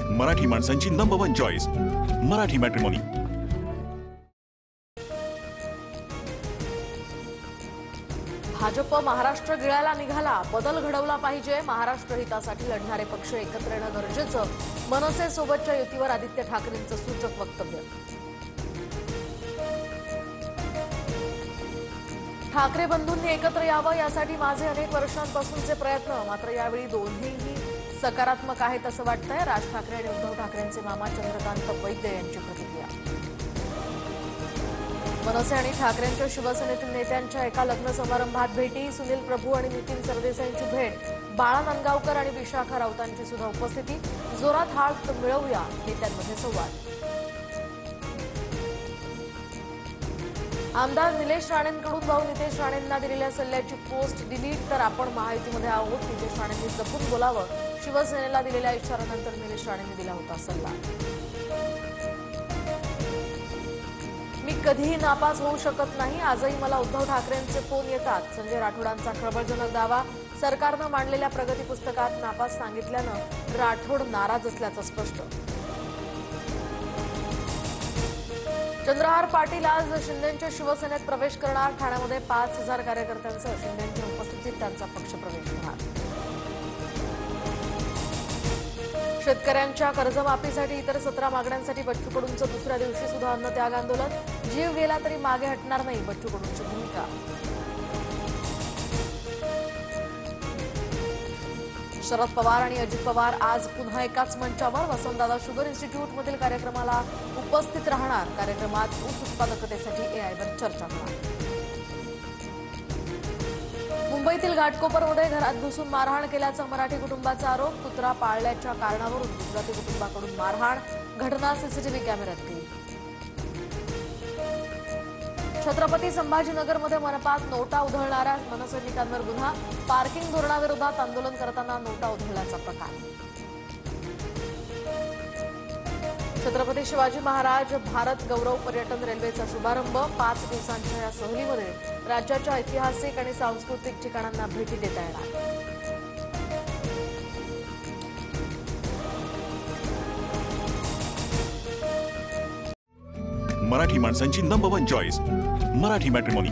मराठी माणसांची number 1 choice Marathi matrimony. Bhajap Maharashtra गिळायला निघाला, बदल घडवला पाहिजे, महाराष्ट्र हितासाठी लढणारे पक्ष एकत्र येणं गरजेचं, मनसे सोबतच्या युतीवर आदित्य ठाकरेंचं सूचक वक्तव्य। ठाकरे बंधूंनी एकत्र यावं यासाठी माझे अनेक वर्षांपासूनचे प्रयत्न, मात्र यावेळी दोन्हीही सकारात्मक आहेत असं वाटतंय। राज ठाकरे आणि उद्धव ठाकरेंचे मामा चंद्रकांत वैद्य यांची प्रतिक्रिया। मनसे आणि ठाकरेंच्या शिवसेनेतील नेत्यांच्या एका लग्न समारंभात भेटी, सुनील प्रभू आणि नितीन सरदेसाईंची भेट, बाळा नांदगावकर आणि विशाखा राऊतांची सुद्धा उपस्थिती, जोरात हात मिळवूया नेत्यांमध्ये संवाद। आमदार निलेश राणेंकडून भाऊ नितेश राणेंना दिलेल्या सल्ल्याची पोस्ट डिलीट, तर आपण महायुतीमध्ये आहोत, नितेश राणेंनी जपून बोलावं, शिवसेनेला दिलेल्या इशाऱ्यानंतर निलेश राणेंनी दिला होता सल्ला। मी कधीही नापास होऊ शकत नाही, आजही मला उद्धव ठाकरेंचे फोन येतात। संजय राठोडांचा खळबळजनक दावा, सरकारनं मांडलेल्या प्रगती पुस्तकात नापास सांगितल्यानं राठोड नाराज असल्याचं स्पष्ट। चंद्रहार पाटील आज शिंदेंच्या शिवसेनेत प्रवेश करणार, ठाण्यामध्ये 5000 कार्यकर्त्यांसह शिंदेंच्या उपस्थितीत त्यांचा पक्षप्रवेश होणार। शेतकऱ्यांच्या कर्जमाफीसाठी इतर 17 मागण्यांसाठी बच्चू कडूंचं दुसऱ्या दिवशी सुद्धा अन्नत्याग आंदोलन, जीव गेला तरी मागे हटणार नाही, बच्चू कडूंची भूमिका। शरद पवार आणि अजित पवार आज पुन्हा एकाच मंचावर, वसंतदादा शुगर इन्स्टिट्यूटमधील कार्यक्रमाला उपस्थित राहणार, कार्यक्रमात ऊस उत्पादकतेसाठी एआयवर चर्चा होणार। मुंबईतील घाटकोपरमध्ये घरात घुसून मारहाण केल्याचा मराठी कुटुंबाचा आरोप, कुत्रा पाळल्याच्या कारणावरून गुजराती कुटुंबाकडून मारहाण, घटना सीसीटीव्ही कॅमेऱ्यात कैद। छत्रपती संभाजीनगरमध्ये मनपात नोटा उधळणाऱ्या मनसैनिकांवर गुन्हा, पार्किंग धोरणाविरोधात आंदोलन करताना नोटा उधळल्याचा प्रकार। छत्रपती शिवाजी महाराज भारत गौरव पर्यटन रेल्वेचा शुभारंभ, 5 दिवसांच्या या सहलीमध्ये राज्याच्या ऐतिहासिक आणि सांस्कृतिक ठिकाणांना भेटी देता येणार। मराठी माणसांची नंबर 1 चॉईस मराठी मॅट्रिमोनी।